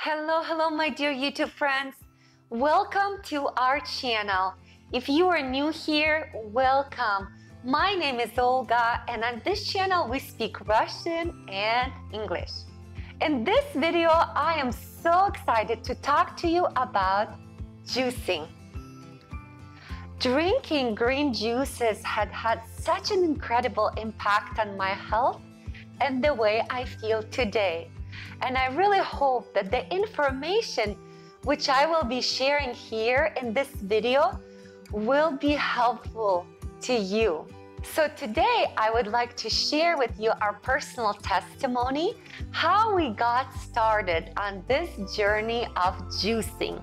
Hello, my dear YouTube friends. Welcome to our channel. If you are new here, welcome. My name is Olga, and on this channel we speak Russian and English. In this video, I am so excited to talk to you about juicing. Drinking green juices had such an incredible impact on my health and the way I feel today. And I really hope that the information which I will be sharing here in this video will be helpful to you. So today I would like to share with you our personal testimony, how we got started on this journey of juicing.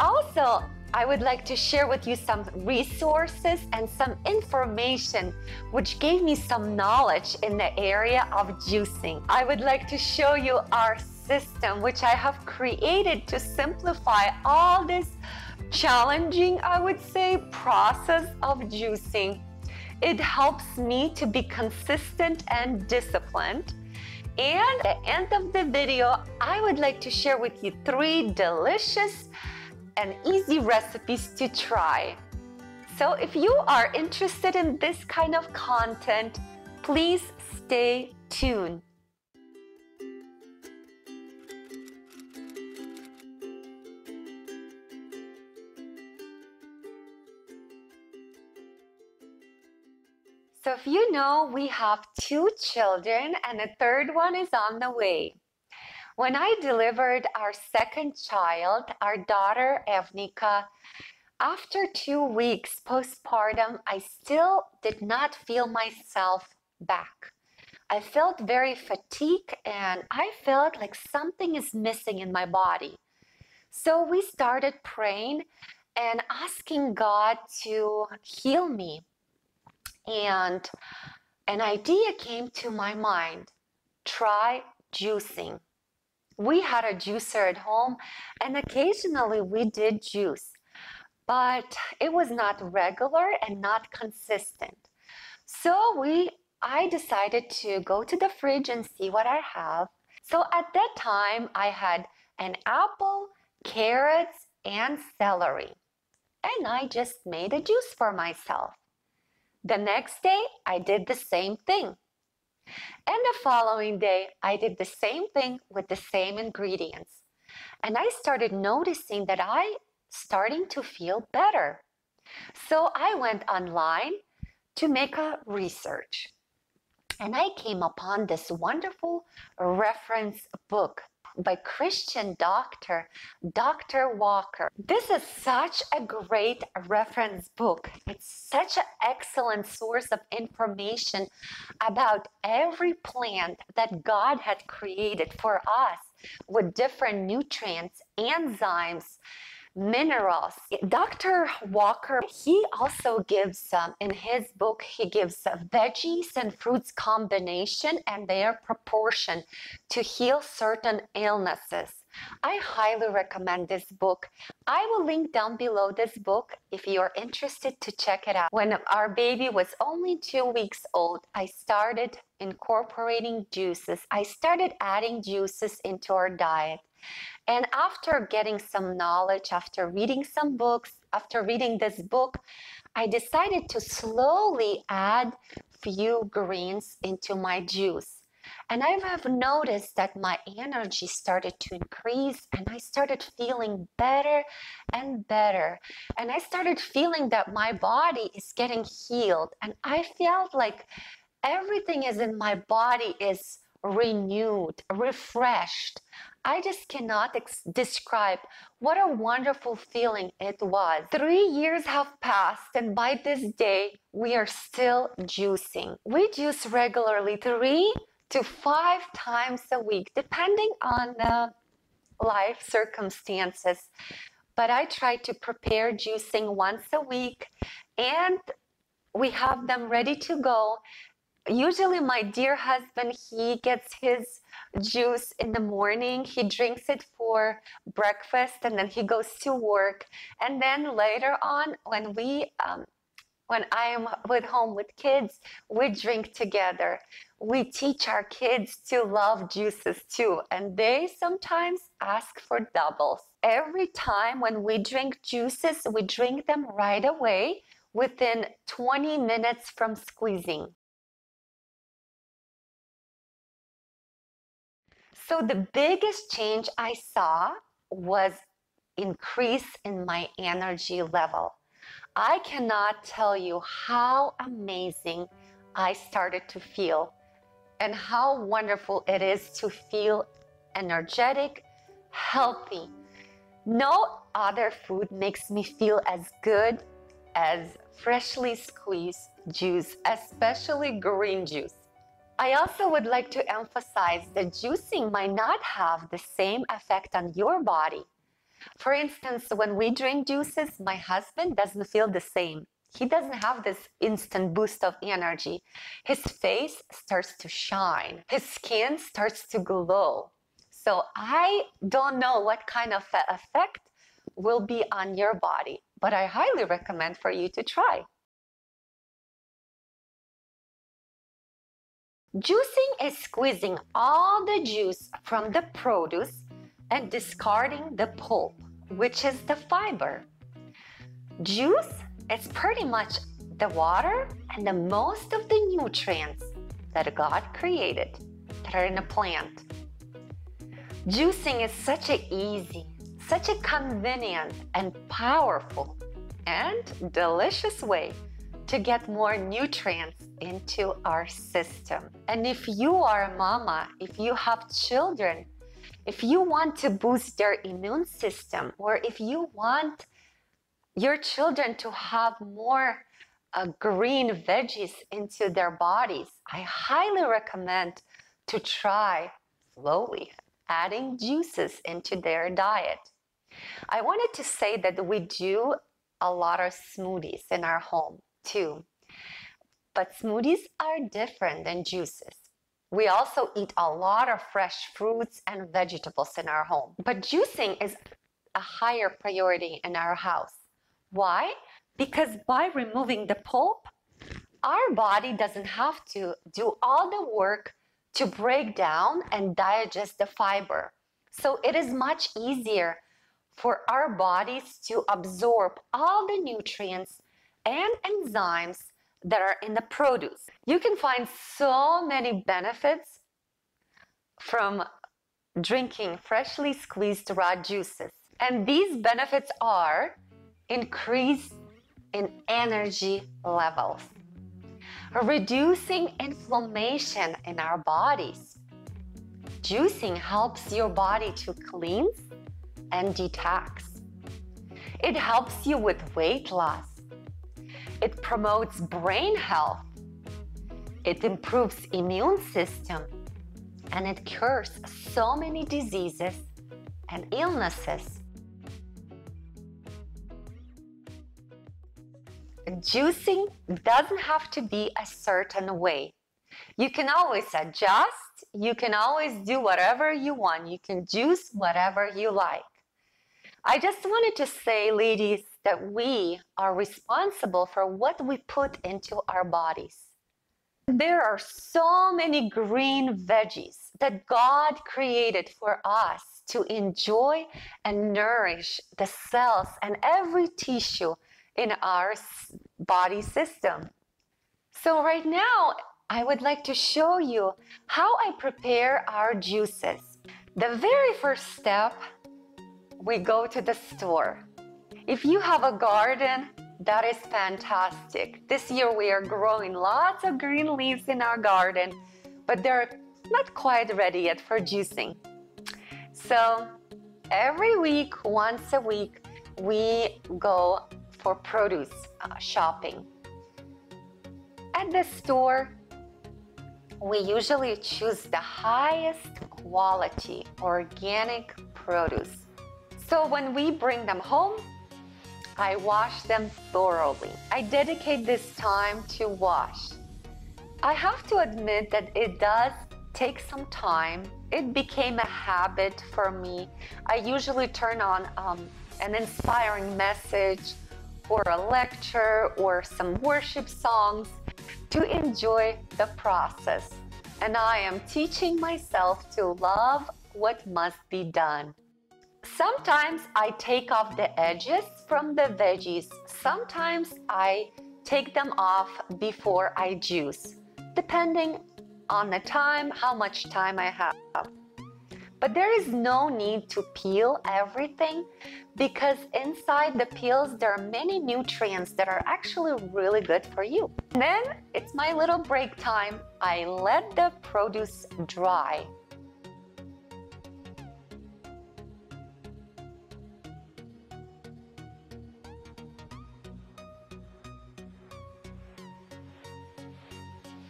Also, I would like to share with you some resources and some information which gave me some knowledge in the area of juicing. I would like to show you our system which I have created to simplify all this challenging, I would say, process of juicing. It helps me to be consistent and disciplined. And at the end of the video, I would like to share with you 3 delicious and easy recipes to try. So if you are interested in this kind of content, please stay tuned. So if you know, we have 2 children and a 3rd one is on the way. When I delivered our 2nd child, our daughter Evnika, after 2 weeks postpartum, I still did not feel myself back. I felt very fatigued and I felt like something is missing in my body. So we started praying and asking God to heal me. And an idea came to my mind: try juicing. We had a juicer at home and occasionally we did juice, but it was not regular and not consistent. So I decided to go to the fridge and see what I have. So at that time I had an apple, carrots, and celery. And I just made a juice for myself. The next day I did the same thing. And the following day, I did the same thing with the same ingredients. And I started noticing that I starting to feel better. So I went online to make a research. And I came upon this wonderful reference book by Christian doctor, Dr. Walker. This is such a great reference book. It's such an excellent source of information about every plant that God had created for us with different nutrients, enzymes, minerals. Dr. Walker, he also gives, in his book, he gives veggies and fruits combination and their proportion to heal certain illnesses. I highly recommend this book. I will link down below this book if you are interested to check it out. When our baby was only 2 weeks old, I started incorporating juices. I started adding juices into our diet. And after getting some knowledge, after reading some books, after reading this book, I decided to slowly add few greens into my juice. And I have noticed that my energy started to increase and I started feeling better and better. And I started feeling that my body is getting healed. And I felt like everything is in my body is renewed, refreshed. I just cannot describe what a wonderful feeling it was. 3 years have passed and by this day, we are still juicing. We juice regularly 3 to 5 times a week, depending on the life circumstances. But I try to prepare juicing once a week and we have them ready to go. Usually my dear husband, he gets his juice in the morning. He drinks it for breakfast and then he goes to work. And then later on, when we When I am with home with kids, we drink together. We teach our kids to love juices too, and they sometimes ask for doubles. Every time when we drink juices, we drink them right away within 20 minutes from squeezing. So the biggest change I saw was increase in my energy level. I cannot tell you how amazing I started to feel and how wonderful it is to feel energetic, healthy. No other food makes me feel as good as freshly squeezed juice, especially green juice. I also would like to emphasize that juicing might not have the same effect on your body. For instance, when we drink juices, my husband doesn't feel the same. He doesn't have this instant boost of energy. His face starts to shine. His skin starts to glow. So I don't know what kind of effect will be on your body, but I highly recommend for you to try. Juicing is squeezing all the juice from the produce and discarding the pulp, which is the fiber. Juice is pretty much the water and the most of the nutrients that God created that are in a plant. Juicing is such an easy, such a convenient and powerful and delicious way to get more nutrients into our system. And if you are a mama, if you have children, if you want to boost their immune system, or if you want your children to have more green veggies into their bodies, I highly recommend to try slowly adding juices into their diet. I wanted to say that we do a lot of smoothies in our home too, but smoothies are different than juices. We also eat a lot of fresh fruits and vegetables in our home, but juicing is a higher priority in our house. Why? Because by removing the pulp, our body doesn't have to do all the work to break down and digest the fiber. So it is much easier for our bodies to absorb all the nutrients and enzymes that are in the produce. You can find so many benefits from drinking freshly squeezed raw juices. And these benefits are increase in energy levels, reducing inflammation in our bodies. Juicing helps your body to cleanse and detox. It helps you with weight loss. It promotes brain health. It improves immune system, and it cures so many diseases and illnesses. Juicing doesn't have to be a certain way. You can always adjust. You can always do whatever you want. You can juice whatever you like. I just wanted to say, ladies, that we are responsible for what we put into our bodies. There are so many green veggies that God created for us to enjoy and nourish the cells and every tissue in our body system. So right now, I would like to show you how I prepare our juices. The very first step, we go to the store. If you have a garden, that is fantastic. This year we are growing lots of green leaves in our garden, but they're not quite ready yet for juicing. So every week, once a week, we go for produce shopping. At the store, we usually choose the highest quality organic produce. So when we bring them home, I wash them thoroughly. I dedicate this time to wash. I have to admit that it does take some time. It became a habit for me. I usually turn on an inspiring message or a lecture or some worship songs to enjoy the process. And I am teaching myself to love what must be done. Sometimes I take off the edges from the veggies. Sometimes I take them off before I juice, depending on the time, how much time I have. But there is no need to peel everything because inside the peels there are many nutrients that are actually really good for you. And then it's my little break time. I let the produce dry.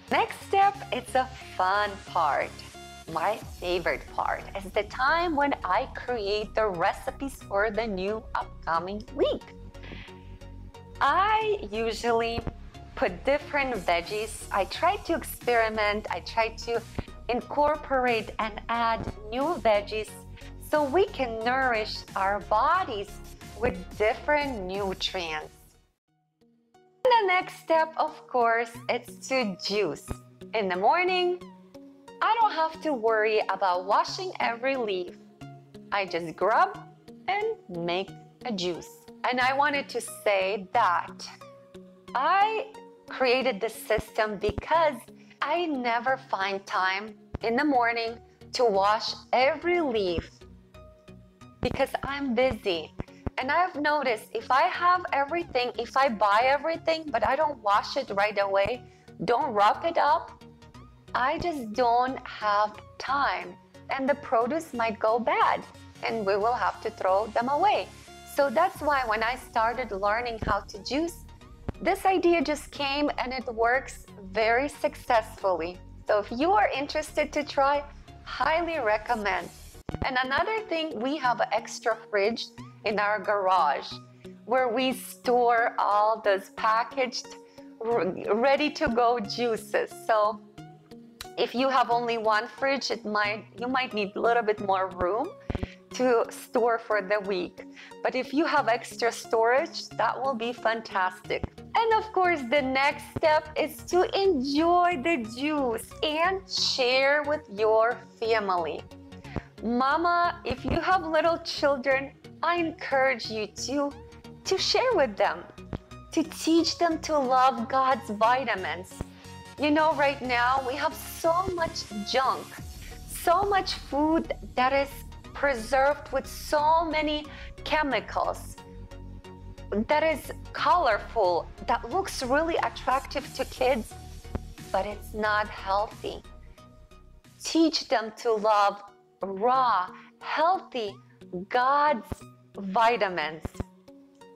Next step, it's a fun part. My favorite part is the time when I create the recipes for the new upcoming week. I usually put different veggies. I try to experiment. I try to incorporate and add new veggies so we can nourish our bodies with different nutrients. And the next step, of course, is to juice. In the morning, I don't have to worry about washing every leaf. I just grab and make a juice. And I wanted to say that I created this system because I never find time in the morning to wash every leaf because I'm busy. And I've noticed if I have everything, if I buy everything, but I don't wash it right away, don't wrap it up, I just don't have time. And the produce might go bad and we will have to throw them away. So that's why when I started learning how to juice, this idea just came and it works very successfully. So if you are interested to try, highly recommend. And another thing, we have an extra fridge in our garage where we store all those packaged, ready to go juices. So if you have only one fridge, you might need a little bit more room to store for the week. But if you have extra storage, that will be fantastic. And of course, the next step is to enjoy the juice and share with your family. Mama, if you have little children, I encourage you to share with them, to teach them to love God's vitamins. You know, right now we have so much junk, so much food that is preserved with so many chemicals, that is colorful, that looks really attractive to kids, but it's not healthy. Teach them to love raw, healthy, God's vitamins.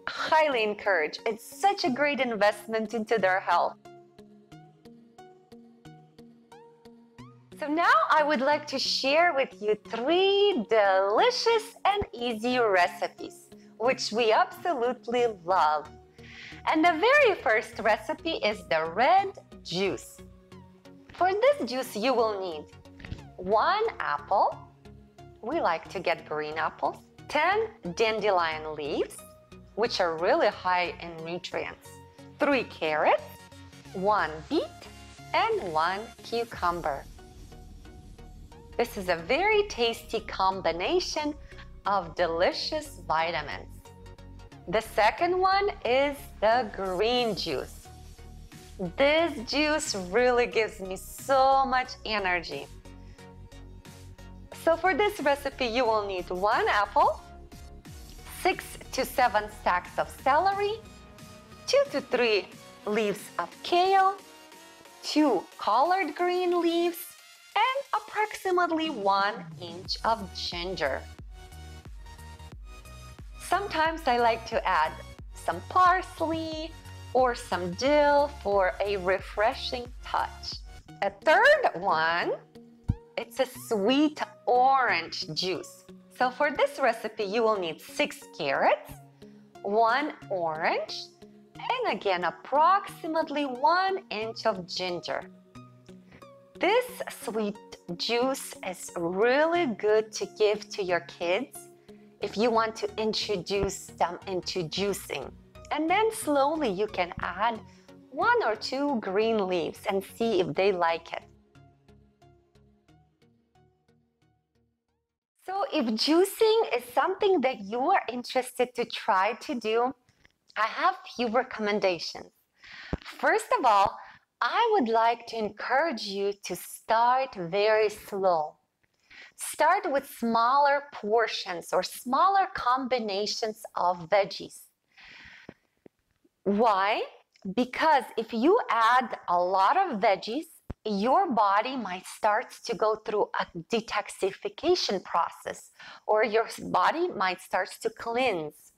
Highly encourage. It's such a great investment into their health. So now I would like to share with you 3 delicious and easy recipes, which we absolutely love. And the very first recipe is the red juice. For this juice, you will need 1 apple. We like to get green apples. 10 dandelion leaves, which are really high in nutrients. 3 carrots, 1 beet, and 1 cucumber. This is a very tasty combination of delicious vitamins. The second one is the green juice. This juice really gives me so much energy. So for this recipe, you will need 1 apple, 6 to 7 stacks of celery, 2 to 3 leaves of kale, 2 collard green leaves, and approximately 1 inch of ginger. Sometimes I like to add some parsley or some dill for a refreshing touch. A third one, it's a sweet orange juice. So for this recipe, you will need 6 carrots, 1 orange, and again, approximately 1 inch of ginger. This sweet juice is really good to give to your kids if you want to introduce them into juicing. And then slowly you can add 1 or 2 green leaves and see if they like it. So if juicing is something that you are interested to try to do, I have few recommendations. First of all, I would like to encourage you to start very slow. Start with smaller portions or smaller combinations of veggies. Why? Because if you add a lot of veggies, your body might start to go through a detoxification process, or your body might start to cleanse.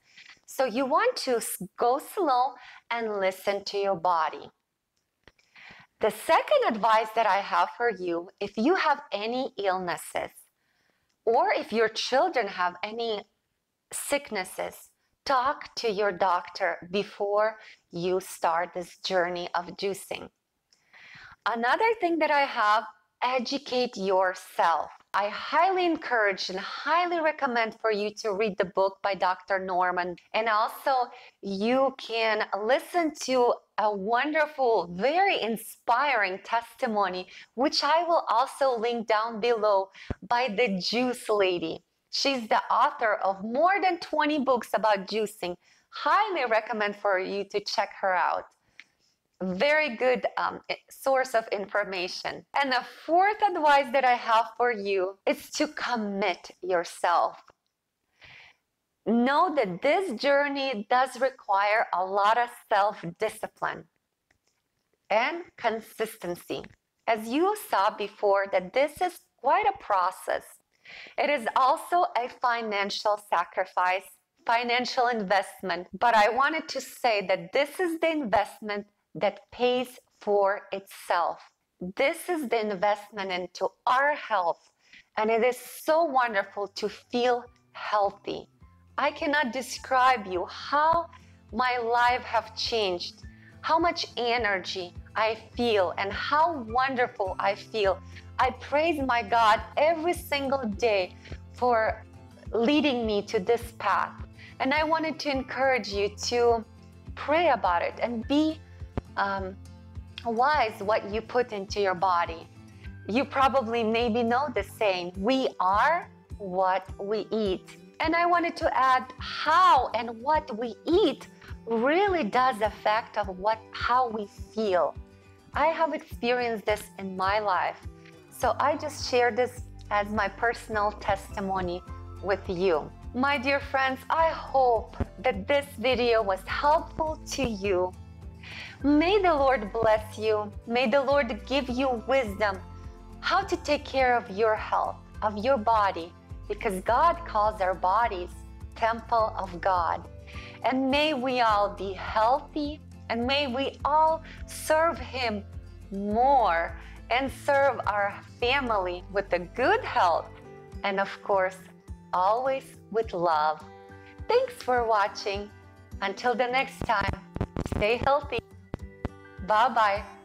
So you want to go slow and listen to your body. The second advice that I have for you, if you have any illnesses, or if your children have any sicknesses, talk to your doctor before you start this journey of juicing. Another thing that I have, educate yourself. I highly encourage and highly recommend for you to read the book by Dr. Norman. And also you can listen to a wonderful, very inspiring testimony, which I will also link down below, by the Juice Lady. She's the author of more than 20 books about juicing. Highly recommend for you to check her out. Very good source of information. And the fourth advice that I have for you is to commit yourself. Know that this journey does require a lot of self-discipline and consistency. As you saw before, that this is quite a process. It is also a financial sacrifice, financial investment, but I wanted to say that this is the investment that pays for itself. This is the investment into our health, and it is so wonderful to feel healthy. I cannot describe you how my life have changed, how much energy I feel, and how wonderful I feel. I praise my God every single day for leading me to this path. And I wanted to encourage you to pray about it and be wise what you put into your body. You probably maybe know the saying, we are what we eat. And I wanted to add, how and what we eat really does affect of how we feel. I have experienced this in my life. So I just share this as my personal testimony with you. My dear friends, I hope that this video was helpful to you. May the Lord bless you. May the Lord give you wisdom how to take care of your health, of your body, because God calls our bodies temple of God. And may we all be healthy, and may we all serve Him more and serve our family with a good health, and of course, always with love. Thanks for watching. Until the next time, stay healthy. Bye-bye.